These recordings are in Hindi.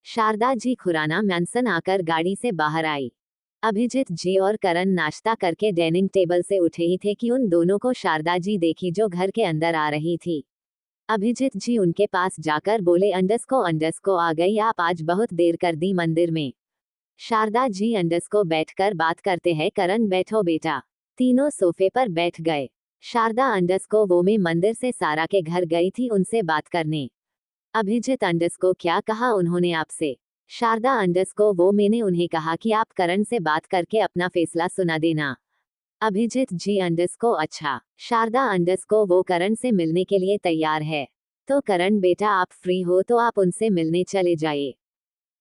शारदा जी खुराना मैंसन आकर गाड़ी से बाहर आई। अभिजीत जी और करण नाश्ता करके डाइनिंग टेबल से उठे ही थे कि उन दोनों को शारदा जी देखी जो घर के अंदर आ रही थी। अभिजीत जी उनके पास जाकर बोले, अंडस्को आ गई आप, आज बहुत देर कर दी मंदिर में। शारदा जी अंडस्को बैठकर बात करते हैं, करण बैठो बेटा। तीनों सोफे पर बैठ गए। शारदा अंडस्को वो में मंदिर से सारा के घर गई थी उनसे बात करने। अभिजीत अंडस्को क्या कहा उन्होंने आपसे? शारदा अंडस्को वो मैंने उन्हें कहा कि आप करण से बात करके अपना फैसला सुना देना। अभिजीत जी अंडस्को अच्छा। शारदा अंडस्को वो करण से मिलने के लिए तैयार है। तो करण बेटा आप फ्री हो तो आप उनसे मिलने चले जाइए।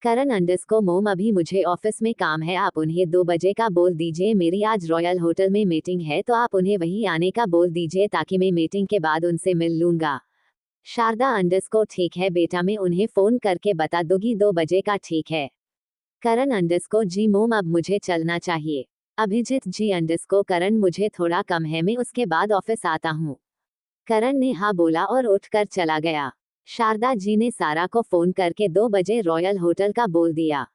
करण अंडस्को मोम अभी मुझे ऑफिस में काम है, आप उन्हें 2 बजे का बोल दीजिए, मेरी आज रॉयल होटल में मीटिंग है तो आप उन्हें वहीं आने का बोल दीजिए ताकि मैं मीटिंग के बाद उनसे मिल लूंगा। शारदा अंडस्को ठीक है बेटा, मैं उन्हें फोन करके बता दूंगी 2 बजे का, ठीक है। करण अंडस्को जी मोम अब मुझे चलना चाहिए। अभिजीत जी अंडस्को करण मुझे थोड़ा कम है, मैं उसके बाद ऑफिस आता हूँ। करण ने हाँ बोला और उठकर चला गया। शारदा जी ने सारा को फोन करके 2 बजे रॉयल होटल का बोल दिया।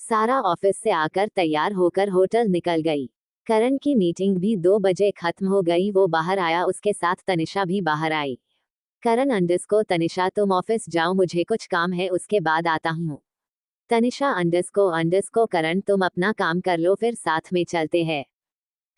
सारा ऑफिस से आकर तैयार होकर होटल निकल गई। करण की मीटिंग भी 2 बजे खत्म हो गई, वो बाहर आया, उसके साथ तनिषा भी बाहर आई। करण अंडस्को तनिषा तुम ऑफिस जाओ, मुझे कुछ काम है, उसके बाद आता हूँ। तनिषा अंडस्को करण तुम अपना काम कर लो, फिर साथ में चलते हैं।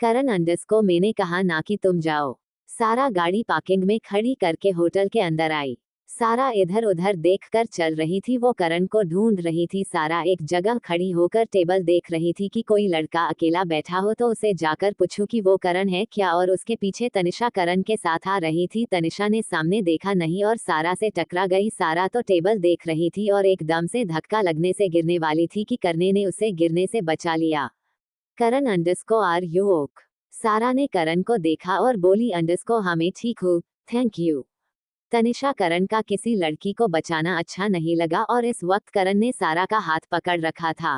करण अंडस्को मैंने कहा ना कि तुम जाओ। सारा गाड़ी पार्किंग में खड़ी करके होटल के अंदर आई। सारा इधर उधर देखकर चल रही थी, वो करण को ढूंढ रही थी। सारा एक जगह खड़ी होकर टेबल देख रही थी कि कोई लड़का अकेला बैठा हो तो उसे जाकर पूछूं कि वो करण है क्या, और उसके पीछे तनिषा करण के साथ आ रही थी। तनिषा ने सामने देखा नहीं और सारा से टकरा गई। सारा तो टेबल देख रही थी और एकदम से धक्का लगने से गिरने वाली थी कि करने ने उसे गिरने से बचा लिया। करण अंडस्को आर यू ओक? सारा ने करण को देखा और बोली अंडस्को हाँ मैं ठीक हूँ, थैंक यू। तनिषा करण का किसी लड़की को बचाना अच्छा नहीं लगा और इस वक्त करण ने सारा का हाथ पकड़ रखा था।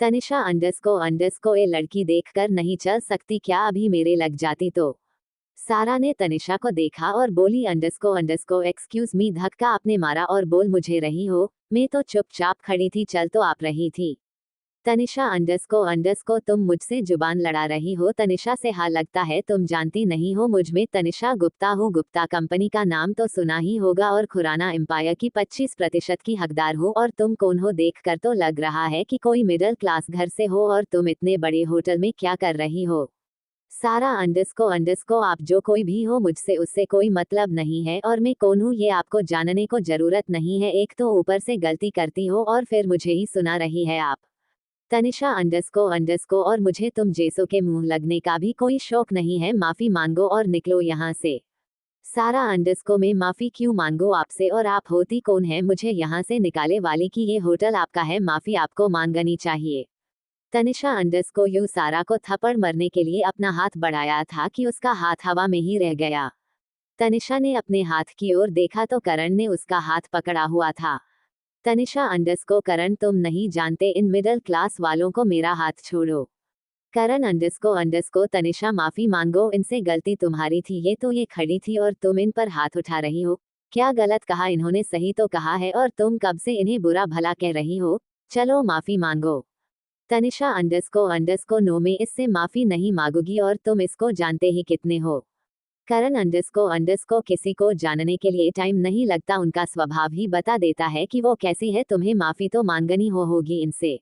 तनिषा अंडस्को ये लड़की देखकर नहीं चल सकती क्या, अभी मेरे लग जाती तो। सारा ने तनिषा को देखा और बोली अंडस्को एक्सक्यूज मी, धक्का आपने मारा और बोल मुझे रही हो, मैं तो चुपचाप खड़ी थी, चल तो आप रही थी। तनिषा अंडस्को तुम मुझसे जुबान लड़ा रही हो। तनिषा से हाँ लगता है तुम जानती नहीं हो मुझ में, तनिषा गुप्ता हूँ, गुप्ता कंपनी का नाम तो सुना ही होगा और खुराना एम्पायर की 25% की हकदार हो, और तुम कौन हो देखकर तो लग रहा है कि कोई मिडिल क्लास घर से हो, और तुम इतने बड़े होटल में क्या कर रही हो? सारा अंडस्को आप जो कोई भी हो मुझसे उससे कोई मतलब नहीं है, और मैं कौन हूँ ये आपको जानने को जरूरत नहीं है। एक तो ऊपर से गलती करती हो और फिर मुझे ही सुना रही है आप। तनिषा अंडस्को और मुझे तुम जैसों के मुंह लगने का भी कोई शौक नहीं है, माफी मांगो और निकलो यहाँ से। सारा अंडस्को मैं माफी क्यों मांगो आपसे, और आप होती कौन है मुझे यहाँ से निकाले वाली कि ये होटल आपका है, माफी आपको मांगनी चाहिए। तनिषा अंडस्को यू सारा को थप्पड़ मरने के लिए अपना हाथ बढ़ाया था कि उसका हाथ हवा में ही रह गया। तनिषा ने अपने हाथ की ओर देखा तो करण ने उसका हाथ पकड़ा हुआ था। तनिषा अंडस्को करण तुम नहीं जानते इन मिडिल क्लास वालों को, मेरा हाथ छोड़ो। करण अंडस्को तनिषा माफी मांगो, इनसे गलती तुम्हारी थी, ये तो ये खड़ी थी और तुम इन पर हाथ उठा रही हो। क्या गलत कहा इन्होंने, सही तो कहा है, और तुम कब से इन्हें बुरा भला कह रही हो? चलो माफी मांगो। तनिषा अंडस्को नो, मैं इससे माफी नहीं मांगूंगी, और तुम इसको जानते ही कितने हो? करण अंडस्को किसी को जानने के लिए टाइम नहीं लगता, उनका स्वभाव ही बता देता है कि वो कैसी है, तुम्हें माफी तो मांगनी होगी इनसे।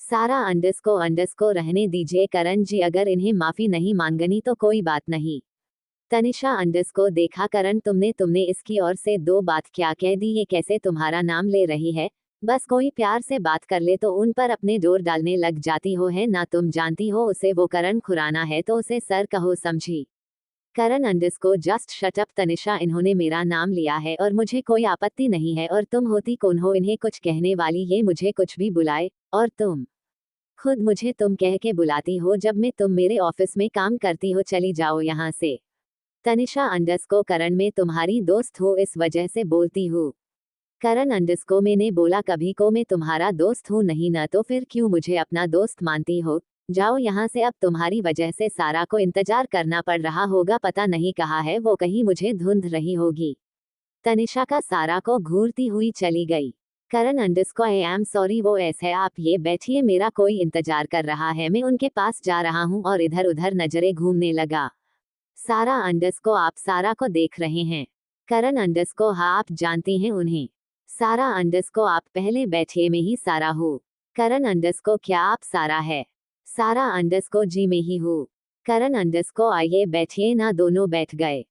सारा अंडस्को रहने दीजिए करण जी, अगर इन्हें माफी नहीं मांगनी तो कोई बात नहीं। तनिषा अंडस्को देखा करण तुमने इसकी ओर से 2 बात क्या कह दी, ये कैसे तुम्हारा नाम ले रही है? बस कोई प्यार से बात कर ले तो उन पर अपने जोर डालने लग जाती हो, है ना? तुम जानती हो उसे वो करण खुराना है तो उसे सर कहो, समझी? करण अंडस्को जस्ट शट अप तनिषा, इन्होंने मेरा नाम लिया है और मुझे कोई आपत्ति नहीं है, और तुम होती कौन हो इन्हें कुछ कहने वाली, ये मुझे कुछ भी बुलाए? और तुम खुद मुझे तुम कह के बुलाती हो जब मैं तुम मेरे ऑफिस में काम करती हो, चली जाओ यहाँ से। तनिषा अंडस्को करण मैं तुम्हारी दोस्त हूँ इस वजह से बोलती हूँ। करण अंडस्को मैंने बोला कभी को मैं तुम्हारा दोस्त हूँ नहीं ना, तो फिर क्यों मुझे अपना दोस्त मानती हो? जाओ यहाँ से, अब तुम्हारी वजह से सारा को इंतजार करना पड़ रहा होगा, पता नहीं कहाँ है वो, कहीं मुझे ढूंढ रही होगी। तनिषा का सारा को घूरती हुई चली गई। करण अंडरस्को आई एम सॉरी वो ऐसे आप ये बैठिए मेरा कोई इंतजार कर रहा है मैं उनके पास जा रहा हूँ और इधर उधर नजरें घूमने लगा। सारा अंडरस्को आप सारा को देख रहे हैं। करण अंडरस्को हाँ आप जानते हैं उन्हें। सारा अंडरस्को आप पहले बैठिए मैं ही सारा हूँ। करण अंडरस्को क्या आप सारा है? सारा अंडरस्को जी मैं ही हूँ। करण अंडरस्को आइए बैठिए ना दोनों बैठ गए।